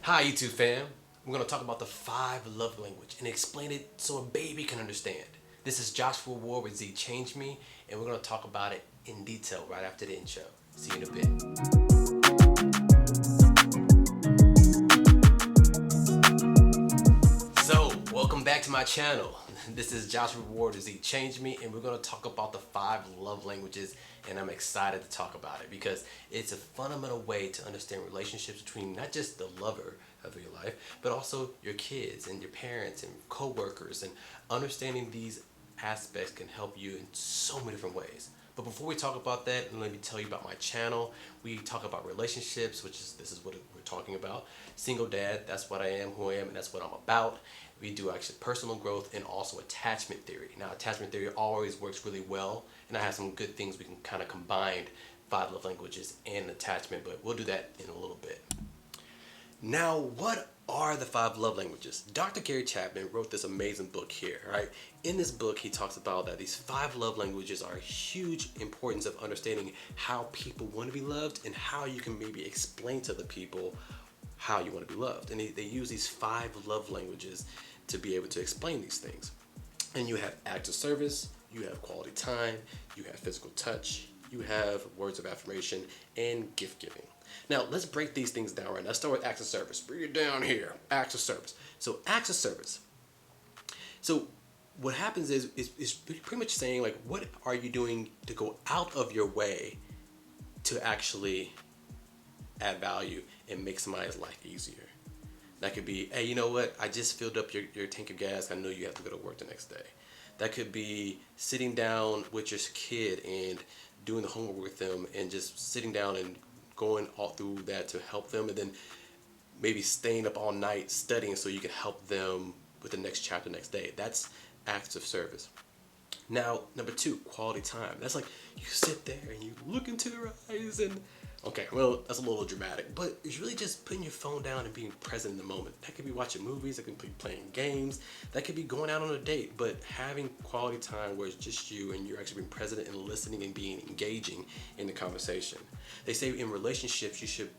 Hi YouTube fam. We're going to talk about the 5 love language and explain it so a baby can understand. This is Joshua Ward with Z Change Me, and we're going to talk about it in detail right after the intro. See you in a bit. So, welcome back to my channel. This is Joshua Ward with Z Change Me, and we're going to talk about the 5 love languages, and I'm excited to talk about it because it's a fundamental way to understand relationships between not just the lover of your life, but also your kids and your parents and co-workers, and understanding these aspects can help you in so many different ways. But before we talk about that, let me tell you about my channel. We talk about relationships, this is what we're talking about. Single dad, that's what I am, who I am, and that's what I'm about. We do actually personal growth and also attachment theory. Now, attachment theory always works really well, and I have some good things we can kind of combine 5 love languages and attachment, but we'll do that in a little bit. Now, what are the 5 love languages? Dr. Gary Chapman wrote this amazing book here, right? In this book, he talks about that these 5 love languages are a huge importance of understanding how people want to be loved and how you can maybe explain to the people how you want to be loved. And they use these 5 love languages to be able to explain these things. And you have acts of service, you have quality time, you have physical touch, you have words of affirmation, and gift giving. Now, let's break these things down right now. Let's start with acts of service. Bring it down here. Acts of service. So, acts of service. So, what happens is pretty much saying, like, what are you doing to go out of your way to actually add value and make somebody's life easier? That could be, hey, you know what? I just filled up your tank of gas. I know you have to go to work the next day. That could be sitting down with your kid and doing the homework with them and just sitting down and going all through that to help them, and then maybe staying up all night studying so you can help them with the next chapter next day. That's acts of service. Now, number 2, quality time. That's like you sit there and you look into their eyes and, okay, well, that's a little dramatic, but it's really just putting your phone down and being present in the moment. That could be watching movies, that could be playing games, that could be going out on a date, but having quality time where it's just you and you're actually being present and listening and being engaging in the conversation. They say in relationships you should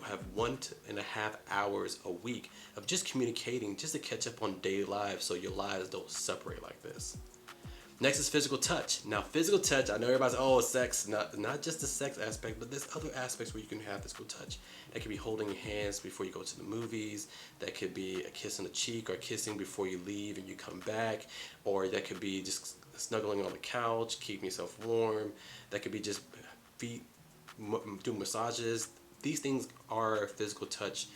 have 1.5 hours a week of just communicating, just to catch up on daily lives so your lives don't separate like this. Next is physical touch. Now, physical touch, I know everybody's, oh, sex, not just the sex aspect, but there's other aspects where you can have physical touch. That could be holding your hands before you go to the movies. That could be a kiss on the cheek, or kissing before you leave and you come back. Or that could be just snuggling on the couch, keeping yourself warm. That could be just feet, doing massages. These things are physical touch,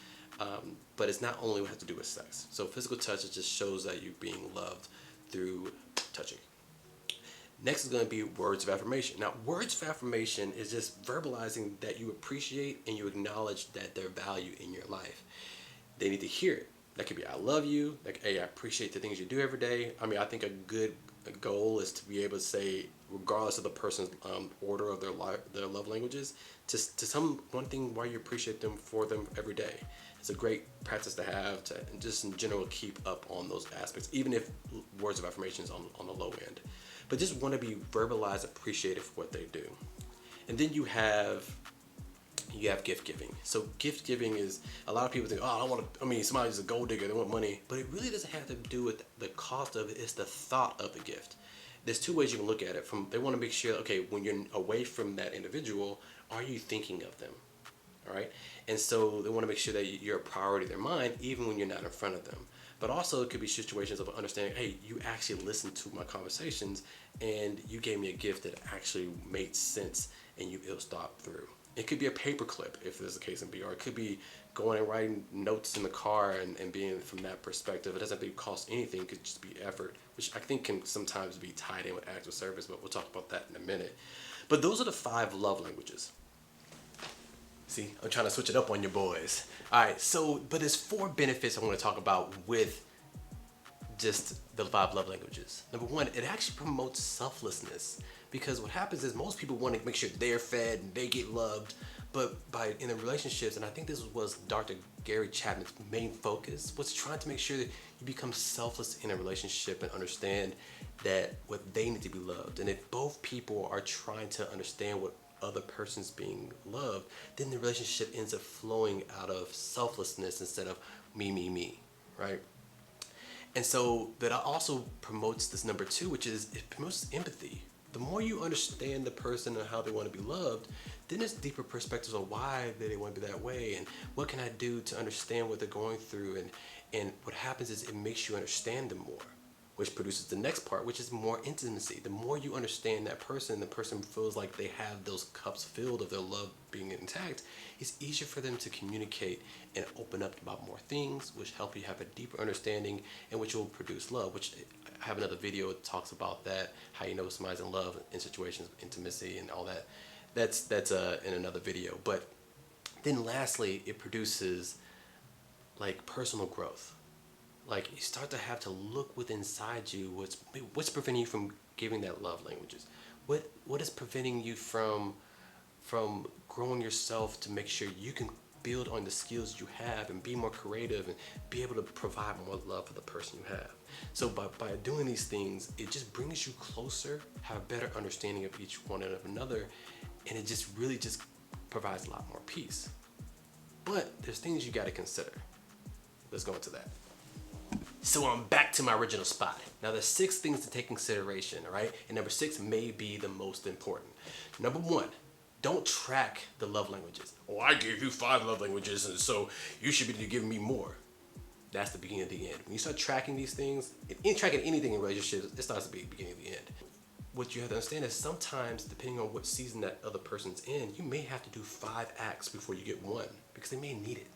but it's not only what has to do with sex. So physical touch, it just shows that you're being loved through touching. Next is going to be words of affirmation. Now, words of affirmation is just verbalizing that you appreciate and you acknowledge that their value in your life. They need to hear it. That could be, I love you. Like, hey, I appreciate the things you do every day. I mean, I think a good goal is to be able to say, regardless of the person's order of their love languages, to one thing why you appreciate them for them every day. It's a great practice to have to just in general keep up on those aspects, even if words of affirmation is on the low end. But just want to be verbalized, appreciated for what they do. And then you have gift giving. So gift giving is, a lot of people think, oh, I don't want to, I mean, somebody's a gold digger, they want money, but it really doesn't have to do with the cost of it. It's the thought of the gift. There's 2 ways you can look at it. They want to make sure, okay, when you're away from that individual, are you thinking of them? All right. And so they want to make sure that you're a priority in their mind, even when you're not in front of them. But also it could be situations of understanding, hey, you actually listened to my conversations and you gave me a gift that actually made sense and it was thought through. It could be a paperclip if there's a case in B, or it could be going and writing notes in the car and being from that perspective. It doesn't have to cost anything, it could just be effort, which I think can sometimes be tied in with acts of service, but we'll talk about that in a minute. But those are the 5 love languages. See, I'm trying to switch it up on your boys. All right, but there's 4 benefits I want to talk about with just the 5 love languages. Number 1, it actually promotes selflessness, because what happens is most people want to make sure they're fed and they get loved, but in the relationships, and I think this was Dr. Gary Chapman's main focus, was trying to make sure that you become selfless in a relationship and understand that what they need to be loved. And if both people are trying to understand what other person's being loved, then the relationship ends up flowing out of selflessness instead of me, right? And so that also promotes this number two, which is it promotes empathy. The more you understand the person and how they want to be loved, then there's deeper perspectives on why they want to be that way and what can I do to understand what they're going through. And what happens is it makes you understand them more, which produces the next part, which is more intimacy. The more you understand that person, the person feels like they have those cups filled of their love being intact, it's easier for them to communicate and open up about more things, which help you have a deeper understanding and which will produce love, which I have another video that talks about that, how you know somebody's in love in situations of intimacy and all that. That's in another video. But then lastly, it produces like personal growth. Like you start to have to look within inside you. What's preventing you from giving that love languages? What is preventing you from growing yourself to make sure you can build on the skills you have and be more creative and be able to provide more love for the person you have. So by doing these things, it just brings you closer, have a better understanding of each one of another, and it just really just provides a lot more peace. But there's things you got to consider. Let's go into that. So I'm back to my original spot. Now there's 6 things to take consideration, all right? And number 6 may be the most important. Number 1, don't track the love languages. Oh, I gave you 5 love languages, and so you should be giving me more. That's the beginning of the end. When you start tracking these things, in tracking anything in relationships, it starts to be the beginning of the end. What you have to understand is sometimes, depending on what season that other person's in, you may have to do 5 acts before you get 1 because they may need it.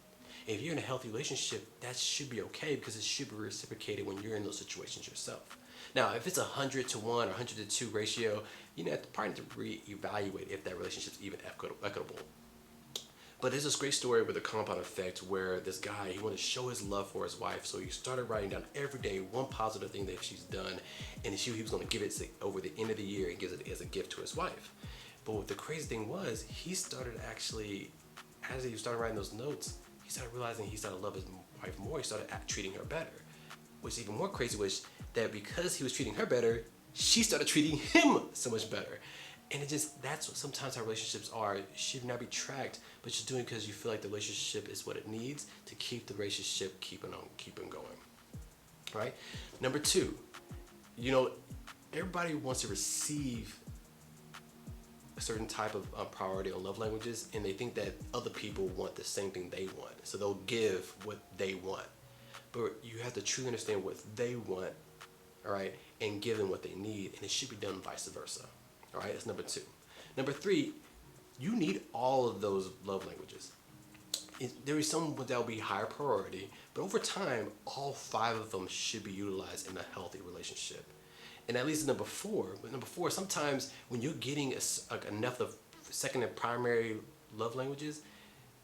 If you're in a healthy relationship, that should be okay because it should be reciprocated when you're in those situations yourself. Now, if it's 100 to 1 or 100 to 2 ratio, you know, probably need to reevaluate if that relationship's even equitable. But there's this great story with a compound effect where this guy, he wanted to show his love for his wife, so he started writing down every day one positive thing that she's done, and he was going to give it over the end of the year and gives it as a gift to his wife. But what the crazy thing was, he started actually, as he started writing those notes, he started realizing he started to love his wife more. He started treating her better. What's even more crazy was that because he was treating her better, she started treating him so much better. And that's what sometimes our relationships are. It should not be tracked, but you're doing it because you feel like the relationship is what it needs to keep the relationship keeping going. Right? Number 2, you know, everybody wants to receive a certain type of priority on love languages, and they think that other people want the same thing they want, so they'll give what they want. But you have to truly understand what they want, all right, and give them what they need, and it should be done vice versa. All right, that's number 2. Number 3, you need all of those love languages. There is some that will be higher priority, but over time, all 5 of them should be utilized in a healthy relationship. And that leads to number 4. But number 4, sometimes when you're getting enough of second and primary love languages,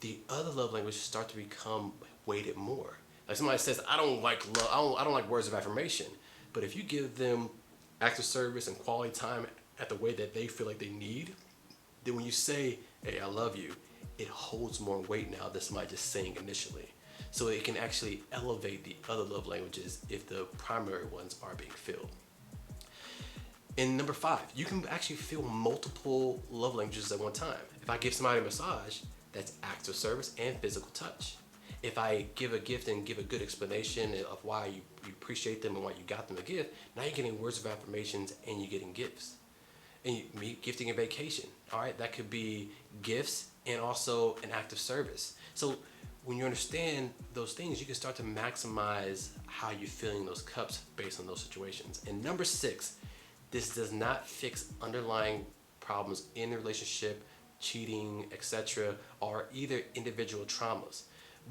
the other love languages start to become weighted more. Like somebody says, I don't like love, I don't like words of affirmation. But if you give them acts of service and quality time at the way that they feel like they need, then when you say, hey, I love you, it holds more weight now than somebody just saying initially. So it can actually elevate the other love languages if the primary ones are being filled. And number 5, you can actually feel multiple love languages at one time. If I give somebody a massage, that's acts of service and physical touch. If I give a gift and give a good explanation of why you appreciate them and why you got them a gift, now you're getting words of affirmations and you're getting gifts. And gifting a vacation, all right? That could be gifts and also an act of service. So when you understand those things, you can start to maximize how you're filling those cups based on those situations. And number 6, this does not fix underlying problems in the relationship, cheating, etc., or either individual traumas.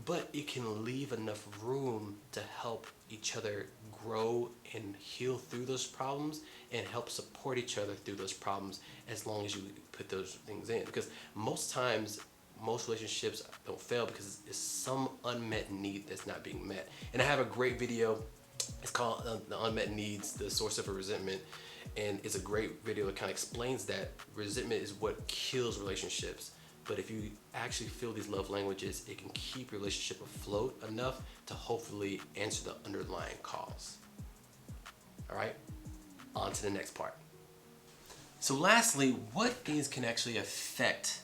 But it can leave enough room to help each other grow and heal through those problems and help support each other through those problems as long as you put those things in. Because most times, most relationships don't fail because it's some unmet need that's not being met. And I have a great video. It's called The Unmet Needs, the Source of a Resentment. And it's a great video that kind of explains that resentment is what kills relationships. But if you actually feel these love languages, it can keep your relationship afloat enough to hopefully answer the underlying cause. All right, on to the next part. So lastly, what things can actually affect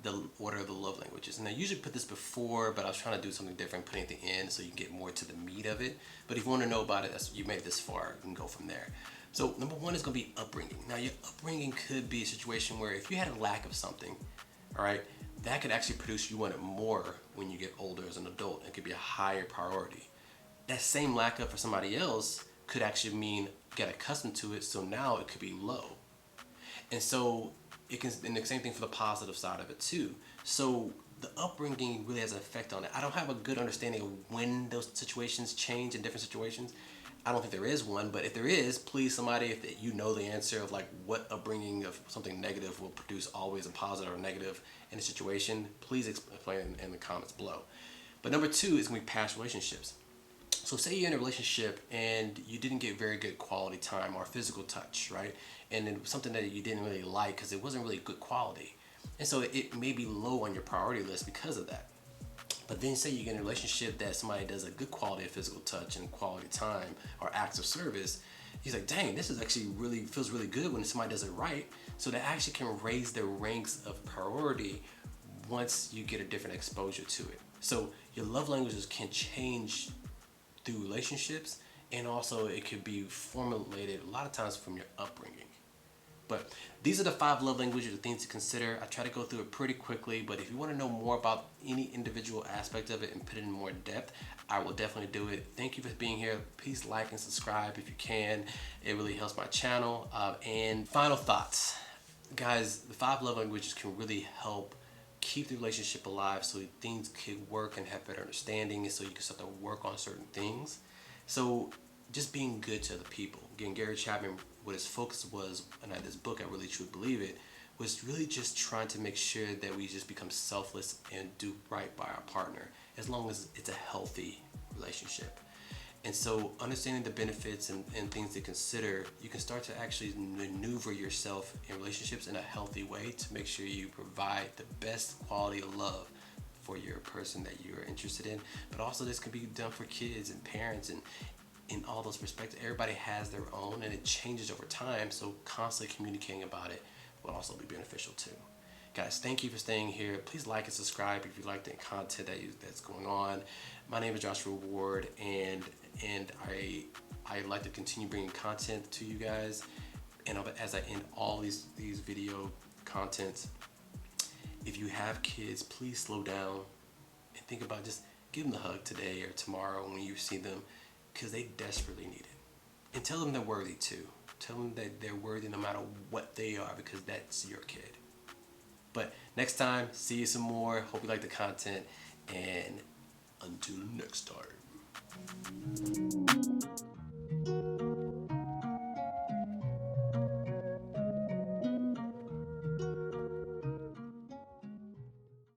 the order of the love languages? And I usually put this before, but I was trying to do something different, putting it at the end so you can get more to the meat of it. But if you want to know about it, you made it this far, you can go from there. So number one is going to be upbringing. Now your upbringing could be a situation where if you had a lack of something, all right, that could actually produce you want it more when you get older as an adult. It could be a higher priority. That same lack of for somebody else could actually mean get accustomed to it, so now it could be low. And so it can, and the same thing for the positive side of it too. So the upbringing really has an effect on it. I don't have a good understanding of when those situations change in different situations. I don't think there is one, but if there is, please somebody, if you know the answer of like what upbringing of something negative will produce always a positive or negative in a situation, please explain in the comments below. But number two is going to be past relationships. So say you're in a relationship and you didn't get very good quality time or physical touch, right? And it was something that you didn't really like because it wasn't really good quality. And so it may be low on your priority list because of that. But then say you get in a relationship that somebody does a good quality of physical touch and quality time or acts of service. He's like, dang, this is actually really, feels really good when somebody does it right. So that actually can raise their ranks of priority once you get a different exposure to it. So your love languages can change through relationships, and also it could be formulated a lot of times from your upbringing. But these are the 5 love languages, the things to consider. I try to go through it pretty quickly, but if you want to know more about any individual aspect of it and put it in more depth, I will definitely do it. Thank you for being here. Please like and subscribe if you can. It really helps my channel. And final thoughts. Guys, the 5 love languages can really help keep the relationship alive so things could work and have better understanding, and so you can start to work on certain things. So just being good to other people. Again, Gary Chapman, what his focus was, and I this book, I really truly believe it, was really just trying to make sure that we just become selfless and do right by our partner, as long as it's a healthy relationship. And so understanding the benefits and things to consider, you can start to actually maneuver yourself in relationships in a healthy way to make sure you provide the best quality of love for your person that you're interested in. But also this can be done for kids and parents, and in all those perspectives, everybody has their own and it changes over time. So constantly communicating about it will also be beneficial too. Guys, thank you for staying here. Please like and subscribe if you like the content that's going on. My name is Joshua Ward, and I like to continue bringing content to you guys. And as I end all these video contents, if you have kids, please slow down and think about just give them the hug today or tomorrow when you see them, because they desperately need it. And tell them they're worthy too. Tell them that they're worthy no matter what they are, because that's your kid. But next time, see you some more. Hope you like the content, and until next time.